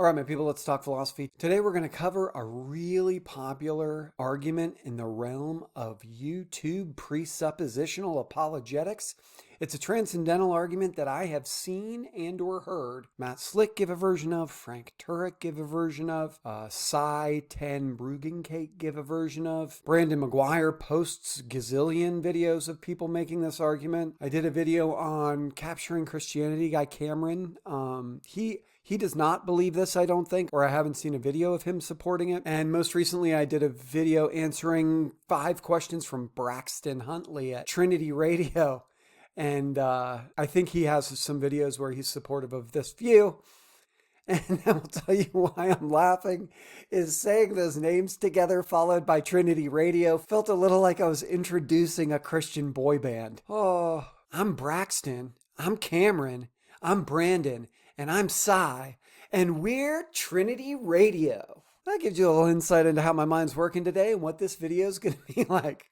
All right, my people, let's talk philosophy. Today we're going to cover a really popular argument in the realm of YouTube presuppositional apologetics. It's a transcendental argument that I have seen and or heard Mank Slurek give a version of, Frank Turkek give a version of, Sye Ten Bruggencate give a version of. Brandon McGuire posts gazillion videos of people making this argument. I did a video on Capturing Christianity, guy Cameron. He does not believe this, I don't think, or I haven't seen a video of him supporting it. And most recently, I did a video answering 5 questions from Braxton Huntley at Trinity Radio. And I think he has some videos where he's supportive of this view. And I will tell you why I'm laughing is saying those names together followed by Trinity Radio felt a little like I was introducing a Christian boy band. Oh, I'm Braxton, I'm Cameron, I'm Brandon, and I'm Sye, and we're Trinity Radio. That gives you a little insight into how my mind's working today and what this video is going to be like.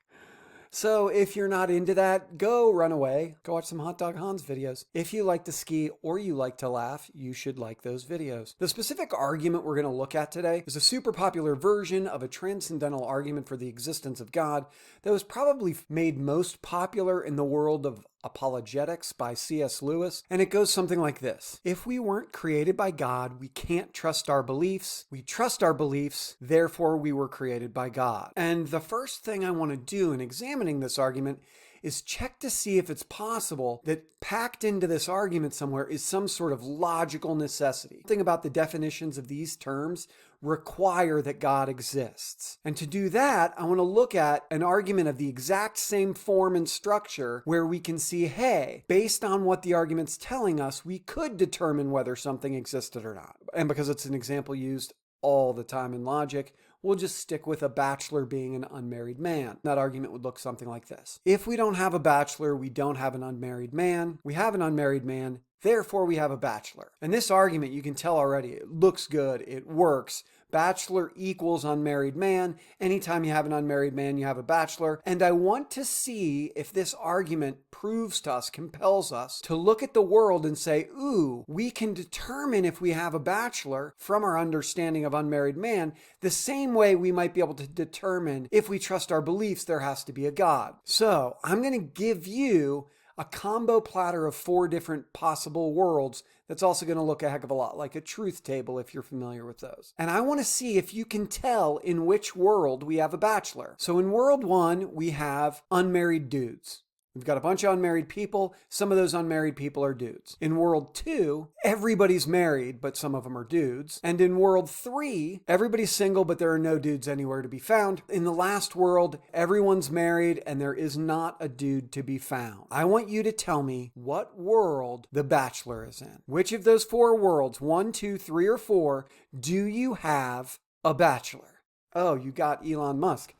So if you're not into that, go run away. Go watch some Hot Dog Hans videos. If you like to ski or you like to laugh, you should like those videos. The specific argument we're going to look at today is a super popular version of a transcendental argument for the existence of God that was probably made most popular in the world of apologetics by C.S. Lewis, and it goes something like this. If we weren't created by God, we can't trust our beliefs. We trust our beliefs, therefore we were created by God. And the first thing I want to do in examining this argument is check to see if it's possible that packed into this argument somewhere is some sort of logical necessity. The thing about the definitions of these terms require that God exists. And to do that, I want to look at an argument of the exact same form and structure where we can see, hey, based on what the argument's telling us, we could determine whether something existed or not. And because it's an example used all the time in logic, we'll just stick with a bachelor being an unmarried man. That argument would look something like this. If we don't have a bachelor, we don't have an unmarried man. We have an unmarried man, therefore we have a bachelor. And this argument, you can tell already, it looks good, it works. Bachelor equals unmarried man. Anytime you have an unmarried man, you have a bachelor. And I want to see if this argument proves to us, compels us to look at the world and say, ooh, we can determine if we have a bachelor from our understanding of unmarried man, the same way we might be able to determine if we trust our beliefs, there has to be a God. So I'm going to give you a combo platter of 4 different possible worlds that's also going to look a heck of a lot like a truth table if you're familiar with those. And I want to see if you can tell in which world we have a bachelor. So in world 1, we have unmarried dudes. We've got a bunch of unmarried people. Some of those unmarried people are dudes. In world 2, everybody's married, but some of them are dudes. And in world 3, everybody's single, but there are no dudes anywhere to be found. In the last world, everyone's married and there is not a dude to be found. I want you to tell me what world the bachelor is in. Which of those 4 worlds, 1, 2, 3, or 4, do you have a bachelor? Oh, you got Elon Musk.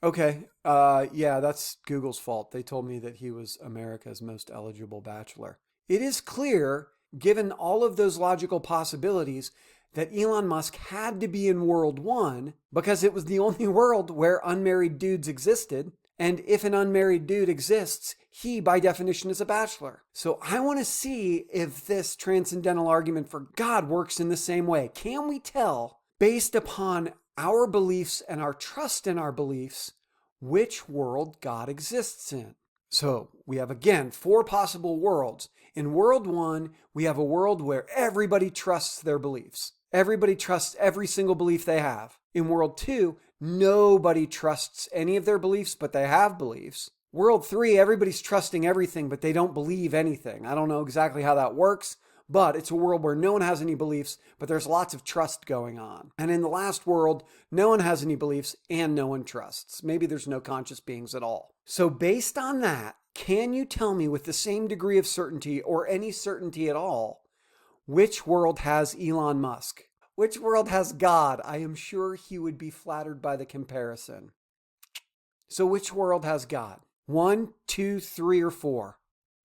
Okay, yeah, that's Google's fault. They told me that he was America's most eligible bachelor. It is clear, given all of those logical possibilities, that Elon Musk had to be in world 1 because it was the only world where unmarried dudes existed. And if an unmarried dude exists, he, by definition, is a bachelor. So I want to see if this transcendental argument for God works in the same way. Can we tell, based upon our beliefs and our trust in our beliefs, which world God exists in? So we have, again, 4 possible worlds. In world 1, we have a world where everybody trusts their beliefs. Everybody trusts every single belief they have. In world 2, nobody trusts any of their beliefs, but they have beliefs. World 3, everybody's trusting everything, but they don't believe anything. I don't know exactly how that works, but it's a world where no one has any beliefs, but there's lots of trust going on. And in the last world, no one has any beliefs and no one trusts. Maybe there's no conscious beings at all. So based on that, can you tell me with the same degree of certainty or any certainty at all, which world has Elon Musk? Which world has God? I am sure he would be flattered by the comparison. So which world has God? 1, 2, 3, or 4?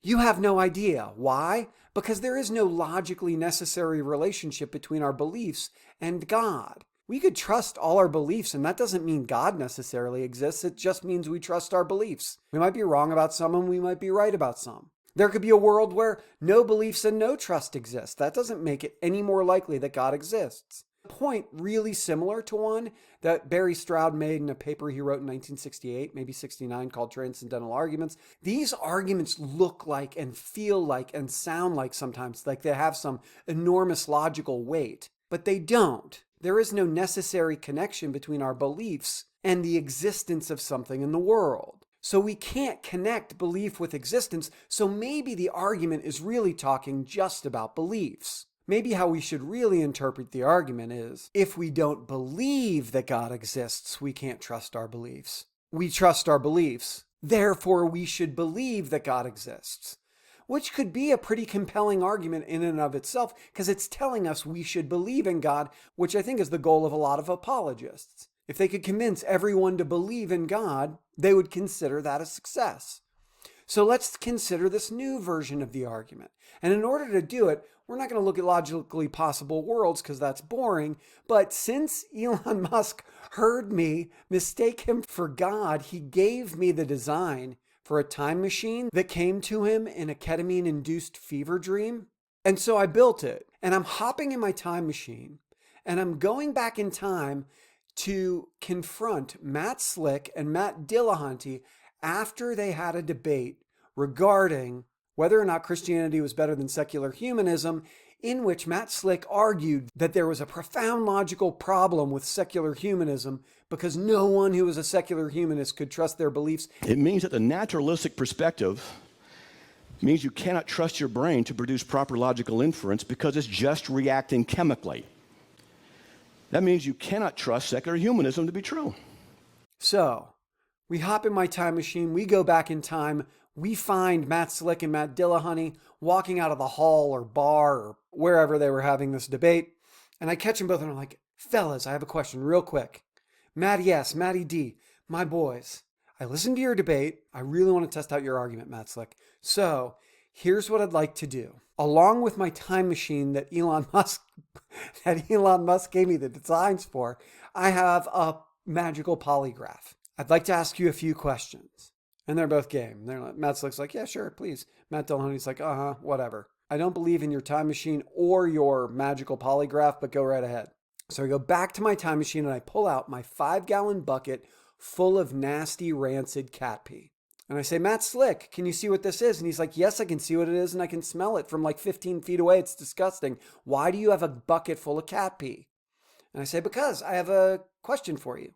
You have no idea. Why? Because there is no logically necessary relationship between our beliefs and God. We could trust all our beliefs, and that doesn't mean God necessarily exists. It just means we trust our beliefs. We might be wrong about some, and we might be right about some. There could be a world where no beliefs and no trust exist. That doesn't make it any more likely that God exists. Point really similar to one that Barry Stroud made in a paper he wrote in 1968, maybe 69, called Transcendental Arguments. These arguments look like and feel like and sound like sometimes like they have some enormous logical weight, but they don't. There is no necessary connection between our beliefs and the existence of something in the world. So we can't connect belief with existence, so maybe the argument is really talking just about beliefs. Maybe how we should really interpret the argument is, if we don't believe that God exists, we can't trust our beliefs. We trust our beliefs, therefore we should believe that God exists. Which could be a pretty compelling argument in and of itself, because it's telling us we should believe in God, which I think is the goal of a lot of apologists. If they could convince everyone to believe in God, they would consider that a success. So let's consider this new version of the argument. And in order to do it, we're not going to look at logically possible worlds because that's boring. But since Elon Musk heard me mistake him for God, he gave me the design for a time machine that came to him in a ketamine-induced fever dream. And so I built it. And I'm hopping in my time machine. And I'm going back in time to confront Matt Slick and Matt Dillahunty after they had a debate regarding whether or not Christianity was better than secular humanism, in which Matt Slick argued that there was a profound logical problem with secular humanism because no one who was a secular humanist could trust their beliefs. It means that the naturalistic perspective means you cannot trust your brain to produce proper logical inference because it's just reacting chemically. That means you cannot trust secular humanism to be true. So, we hop in my time machine, we go back in time, we find Matt Slick and Matt Dillahunty walking out of the hall or bar or wherever they were having this debate. And I catch them both and I'm like, fellas, I have a question real quick. Matty S, Matty D, my boys, I listened to your debate. I really want to test out your argument, Matt Slick. So here's what I'd like to do. Along with my time machine that Elon Musk gave me the designs for, I have a magical polygraph. I'd like to ask you a few questions. And they're both game. Matt Slick's like, yeah, sure, please. Matt Dillahunty's like, whatever. I don't believe in your time machine or your magical polygraph, but go right ahead. So I go back to my time machine and I pull out my 5-gallon bucket full of nasty, rancid cat pee. And I say, Matt Slick, can you see what this is? And he's like, yes, I can see what it is, and I can smell it from like 15 feet away. It's disgusting. Why do you have a bucket full of cat pee? And I say, because I have a question for you.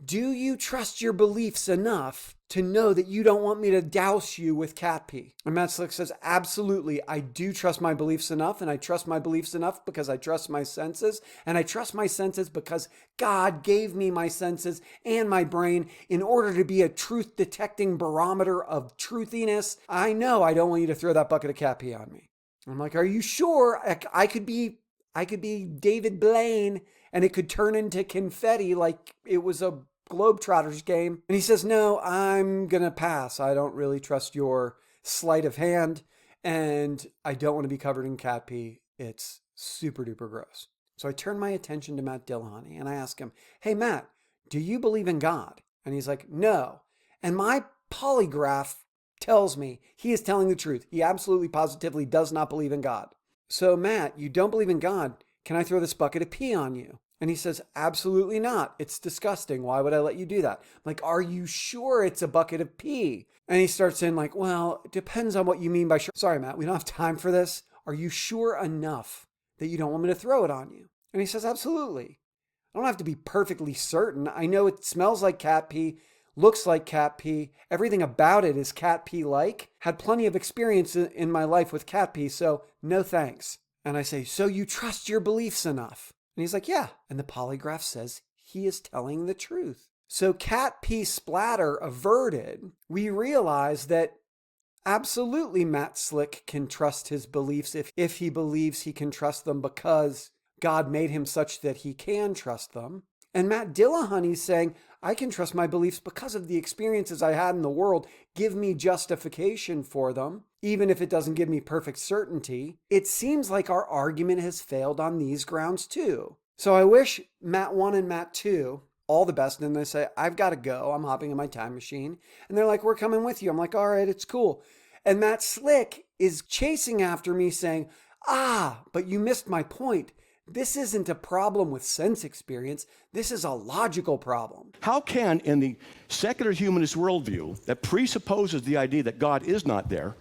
Do you trust your beliefs enough to know that you don't want me to douse you with cat pee? And Matt Slick says, absolutely, I do trust my beliefs enough, and I trust my beliefs enough because I trust my senses, and I trust my senses because God gave me my senses and my brain in order to be a truth-detecting barometer of truthiness. I know I don't want you to throw that bucket of cat pee on me. I'm like, are you sure? I could be David Blaine, and it could turn into confetti like it was a Globetrotters game. And he says, no, I'm going to pass. I don't really trust your sleight of hand, and I don't want to be covered in cat pee. It's super duper gross. So I turn my attention to Matt Dillahunty and I ask him, hey, Matt, do you believe in God? And he's like, no. And my polygraph tells me he is telling the truth. He absolutely positively does not believe in God. So Matt, you don't believe in God. Can I throw this bucket of pee on you? And he says, absolutely not. It's disgusting. Why would I let you do that? I'm like, are you sure it's a bucket of pee? And he starts saying like, well, it depends on what you mean by sure. Sorry, Matt, we don't have time for this. Are you sure enough that you don't want me to throw it on you? And he says, absolutely. I don't have to be perfectly certain. I know it smells like cat pee, looks like cat pee. Everything about it is cat pee-like. Had plenty of experience in my life with cat pee, so no thanks. And I say, so you trust your beliefs enough? And he's like, yeah. And the polygraph says he is telling the truth. So cat pee splatter averted, we realize that absolutely Matt Slick can trust his beliefs if he believes he can trust them because God made him such that he can trust them. And Matt Dillahunty's saying, I can trust my beliefs because of the experiences I had in the world. Give me justification for them, even if it doesn't give me perfect certainty. It seems like our argument has failed on these grounds too. So I wish Matt 1 and Matt 2 all the best. And they say, I've got to go. I'm hopping in my time machine. And they're like, we're coming with you. I'm like, all right, it's cool. And Matt Slick is chasing after me saying, but you missed my point. This isn't a problem with sense experience. This is a logical problem. How can, in the secular humanist worldview that presupposes the idea that God is not there,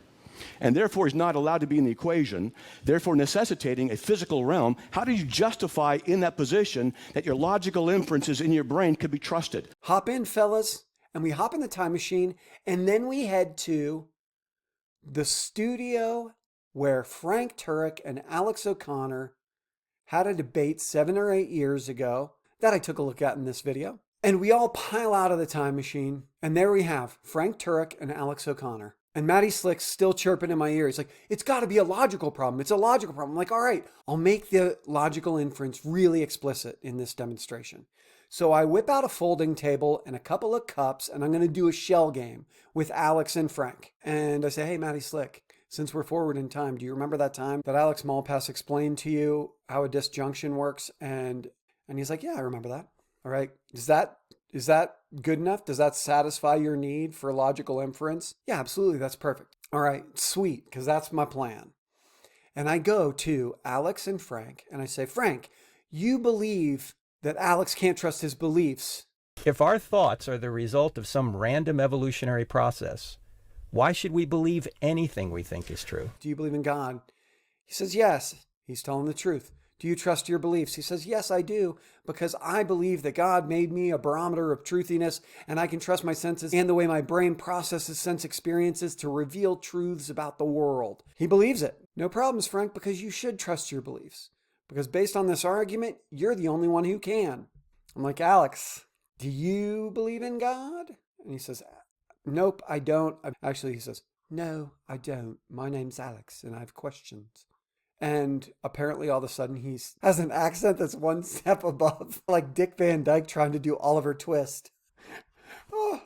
and therefore is not allowed to be in the equation, therefore necessitating a physical realm, how do you justify in that position that your logical inferences in your brain could be trusted? Hop in, fellas, and we hop in the time machine, and then we head to the studio where Frank Turkek and Alex O'Connor had a debate 7 or 8 years ago that I took a look at in this video. And we all pile out of the time machine, and there we have Frank Turkek and Alex O'Connor. And Matty Slick's still chirping in my ear. He's like, it's got to be a logical problem. It's a logical problem. I'm like, all right, I'll make the logical inference really explicit in this demonstration. So I whip out a folding table and a couple of cups, and I'm going to do a shell game with Alex and Frank. And I say, hey, Matty Slick, since we're forward in time, do you remember that time that Alex Malpass explained to you how a disjunction works? And he's like, yeah, I remember that. All right. Is that good enough? Does that satisfy your need for logical inference? Yeah, absolutely. That's perfect. All right, sweet, because that's my plan. And I go to Alex and Frank, and I say, Frank, you believe that Alex can't trust his beliefs. If our thoughts are the result of some random evolutionary process, why should we believe anything we think is true? Do you believe in God? He says, yes. He's telling the truth. Do you trust your beliefs? He says, yes, I do, because I believe that God made me a barometer of truthiness, and I can trust my senses and the way my brain processes sense experiences to reveal truths about the world. He believes it. No problems, Frank, because you should trust your beliefs. Because based on this argument, you're the only one who can. I'm like, Alex, do you believe in God? And he says, nope, I don't. Actually, he says, no, I don't. My name's Alex, and I have questions. And apparently all of a sudden he has an accent that's one step above, like Dick Van Dyke trying to do Oliver Twist. Oh,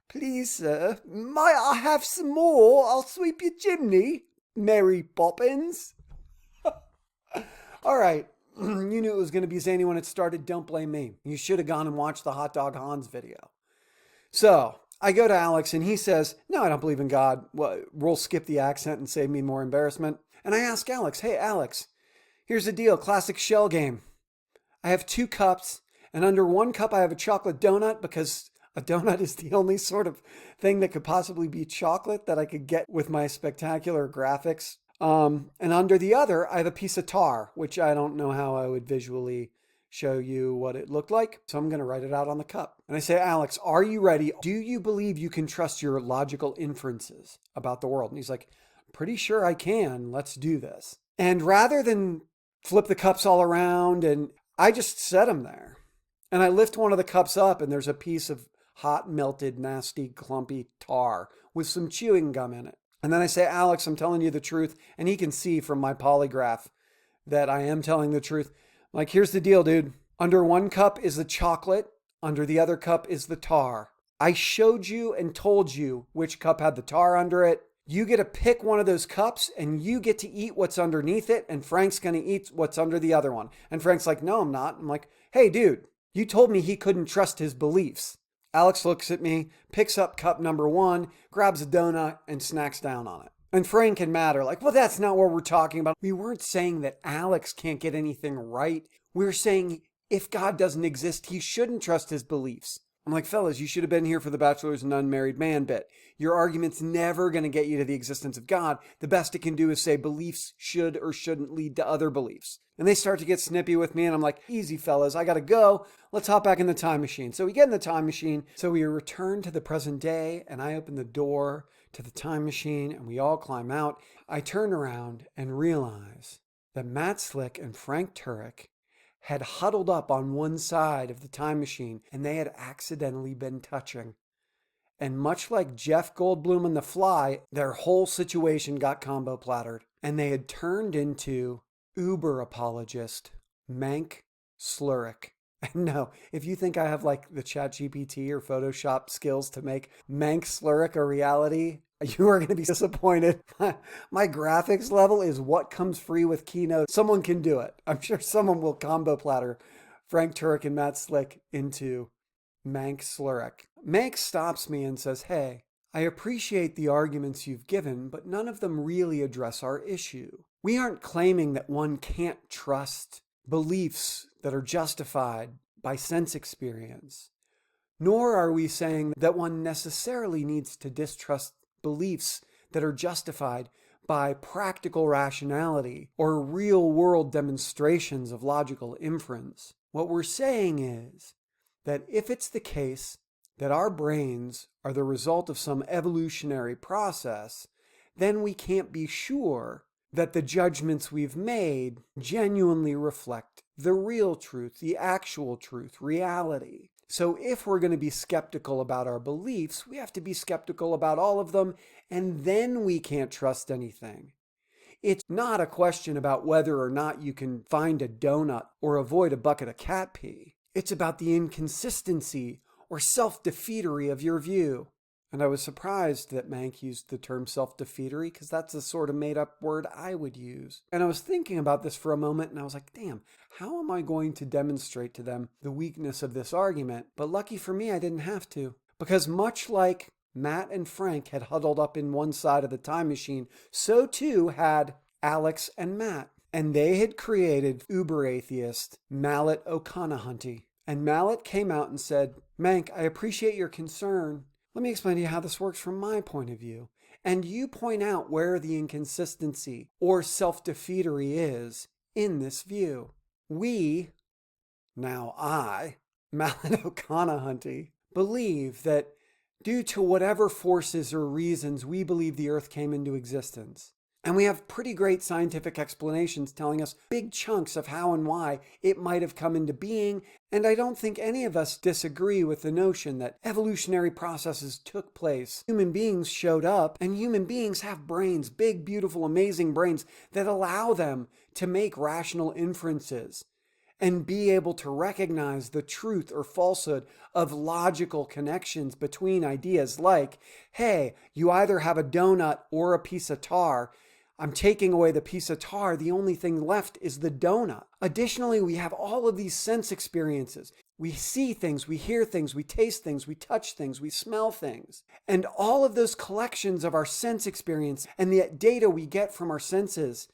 please, sir, might I have some more? I'll sweep your chimney, Mary Poppins. All right, you knew it was going to be zany when it started. Don't blame me. You should have gone and watched the Hot Dog Hans video. So I go to Alex and he says, no, I don't believe in God. Well, we'll skip the accent and save me more embarrassment. And I ask Alex, hey, Alex, here's the deal. Classic shell game. I have 2 cups, and under 1 cup I have a chocolate donut because a donut is the only sort of thing that could possibly be chocolate that I could get with my spectacular graphics. And under the other, I have a piece of tar, which I don't know how I would visually show you what it looked like. So I'm going to write it out on the cup. And I say, Alex, are you ready? Do you believe you can trust your logical inferences about the world? And he's like, pretty sure I can. Let's do this. And rather than flip the cups all around, and I just set them there. And I lift one of the cups up, and there's a piece of hot, melted, nasty, clumpy tar with some chewing gum in it. And then I say, Alex, I'm telling you the truth. And he can see from my polygraph that I am telling the truth. I'm like, here's the deal, dude. Under 1 cup is the chocolate. Under the other cup is the tar. I showed you and told you which cup had the tar under it. You get to pick one of those cups and you get to eat what's underneath it. And Frank's going to eat what's under the other one. And Frank's like, no, I'm not. I'm like, hey, dude, you told me he couldn't trust his beliefs. Alex looks at me, picks up cup number 1, grabs a donut and snacks down on it. And Frank and Matt are like, well, that's not what we're talking about. We weren't saying that Alex can't get anything right. We're saying if God doesn't exist, he shouldn't trust his beliefs. I'm like, fellas, you should have been here for the bachelor's and unmarried man bit. Your argument's never going to get you to the existence of God. The best it can do is say beliefs should or shouldn't lead to other beliefs. And they start to get snippy with me, and I'm like, easy, fellas, I got to go. Let's hop back in the time machine. So we get in the time machine. So we return to the present day, and I open the door to the time machine, and we all climb out. I turn around and realize that Matt Slick and Frank Turkek had huddled up on one side of the time machine, and they had accidentally been touching. And much like Jeff Goldblum in The Fly, their whole situation got combo plattered, and they had turned into Uber apologist Mank Slurek. And no, if you think I have like the ChatGPT or Photoshop skills to make Mank Slurek a reality, you are going to be disappointed. My graphics level is what comes free with Keynote. Someone can do it. I'm sure someone will combo platter Frank Turkek and Matt Slick into Mank Slurek. Mank stops me and says, hey, I appreciate the arguments you've given, but none of them really address our issue. We aren't claiming that one can't trust beliefs that are justified by sense experience, nor are we saying that one necessarily needs to distrust beliefs that are justified by practical rationality or real-world demonstrations of logical inference. What we're saying is that if it's the case that our brains are the result of some evolutionary process, then we can't be sure that the judgments we've made genuinely reflect the real truth, the actual truth, reality. So if we're going to be skeptical about our beliefs, we have to be skeptical about all of them, and then we can't trust anything. It's not a question about whether or not you can find a donut or avoid a bucket of cat pee. It's about the inconsistency or self-defeatery of your view. And I was surprised that Mank used the term self-defeatery, because that's the sort of made-up word I would use. And I was thinking about this for a moment, and I was like, damn, how am I going to demonstrate to them the weakness of this argument? But lucky for me, I didn't have to. Because much like Matt and Frank had huddled up in one side of the time machine, so too had Alex and Matt. And they had created Uber-atheist Mallett O'Connohunty. And Mallet came out and said, Mank, I appreciate your concern. Let me explain to you how this works from my point of view. And you point out where the inconsistency or self-defeatery is in this view. We, now I, Mallett O'Connohunty, believe that due to whatever forces or reasons we believe the earth came into existence, and we have pretty great scientific explanations telling us big chunks of how and why it might have come into being, and I don't think any of us disagree with the notion that evolutionary processes took place. Human beings showed up, and human beings have brains, big, beautiful, amazing brains that allow them to make rational inferences and be able to recognize the truth or falsehood of logical connections between ideas like, hey, you either have a donut or a piece of tar. I'm taking away the piece of tar. The only thing left is the donut. Additionally, we have all of these sense experiences. We see things, we hear things, we taste things, we touch things, we smell things. And all of those collections of our sense experience and the data we get from our senses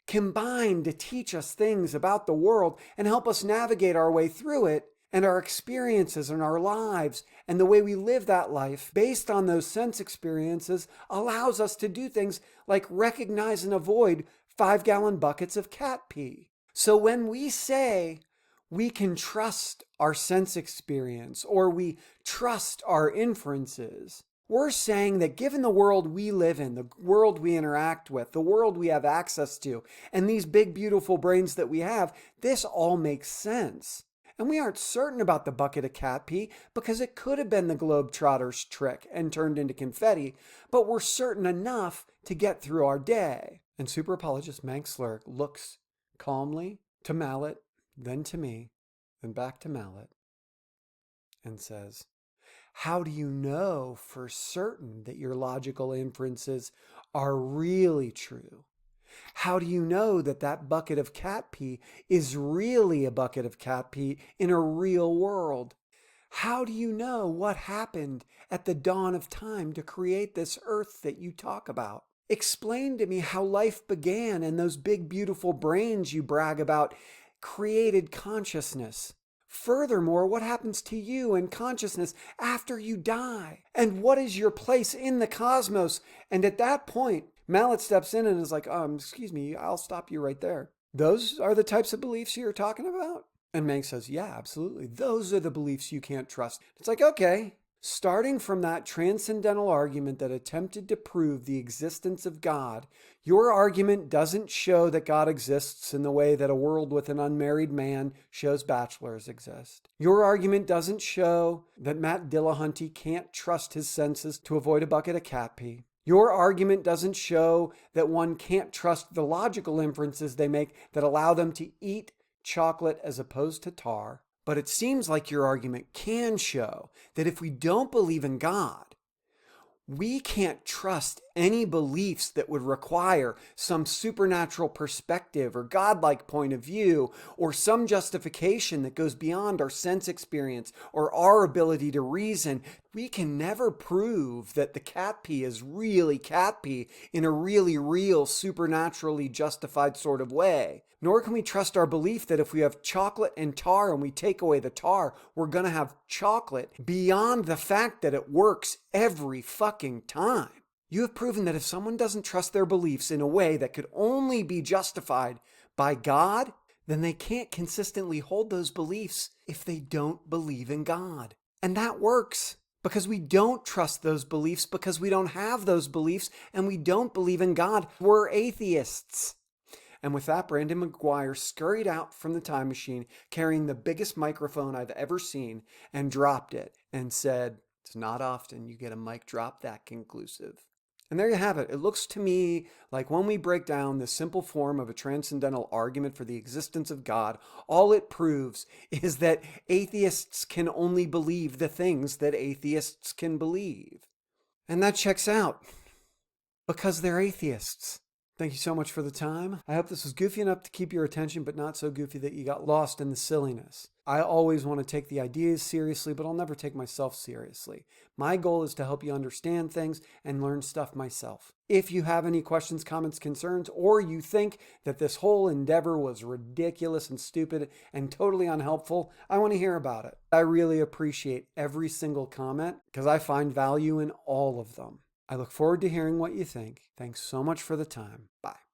combine to teach us things about the world and help us navigate our way through it and our experiences and our lives, and the way we live that life based on those sense experiences allows us to do things like recognize and avoid 5-gallon buckets of cat pee. So when we say we can trust our sense experience or we trust our inferences, we're saying that given the world we live in, the world we interact with, the world we have access to, and these big, beautiful brains that we have, this all makes sense. And we aren't certain about the bucket of cat pee because it could have been the Globetrotter's trick and turned into confetti, but we're certain enough to get through our day. And super apologist Mank Slurek looks calmly to Mallet, then to me, then back to Mallet, and says, how do you know for certain that your logical inferences are really true? How do you know that that bucket of cat pee is really a bucket of cat pee in a real world? How do you know what happened at the dawn of time to create this earth that you talk about? Explain to me how life began and those big, beautiful brains you brag about created consciousness. Furthermore, what happens to you and consciousness after you die? And what is your place in the cosmos? And at that point, Mallet steps in and is like, excuse me, I'll stop you right there. Those are the types of beliefs you're talking about? And Mank says, yeah, absolutely. Those are the beliefs you can't trust. It's like, okay. Starting from that transcendental argument that attempted to prove the existence of God, your argument doesn't show that God exists in the way that a world with an unmarried man shows bachelors exist. Your argument doesn't show that Matt Dillahunty can't trust his senses to avoid a bucket of cat pee. Your argument doesn't show that one can't trust the logical inferences they make that allow them to eat chocolate as opposed to tar. But it seems like your argument can show that if we don't believe in God, we can't trust any beliefs that would require some supernatural perspective or godlike point of view or some justification that goes beyond our sense experience or our ability to reason, we can never prove that the cat pee is really cat pee in a really real, supernaturally justified sort of way. Nor can we trust our belief that if we have chocolate and tar and we take away the tar, we're going to have chocolate beyond the fact that it works every fucking time. You have proven that if someone doesn't trust their beliefs in a way that could only be justified by God, then they can't consistently hold those beliefs if they don't believe in God. And that works because we don't trust those beliefs because we don't have those beliefs and we don't believe in God. We're atheists. And with that, Brandon McGuire scurried out from the time machine carrying the biggest microphone I've ever seen and dropped it and said, "It's not often you get a mic drop that conclusive." And there you have it. It looks to me like when we break down the simple form of a transcendental argument for the existence of God, all it proves is that atheists can only believe the things that atheists can believe. And that checks out because they're atheists. Thank you so much for the time. I hope this was goofy enough to keep your attention, but not so goofy that you got lost in the silliness. I always want to take the ideas seriously, but I'll never take myself seriously. My goal is to help you understand things and learn stuff myself. If you have any questions, comments, concerns, or you think that this whole endeavor was ridiculous and stupid and totally unhelpful, I want to hear about it. I really appreciate every single comment because I find value in all of them. I look forward to hearing what you think. Thanks so much for the time. Bye.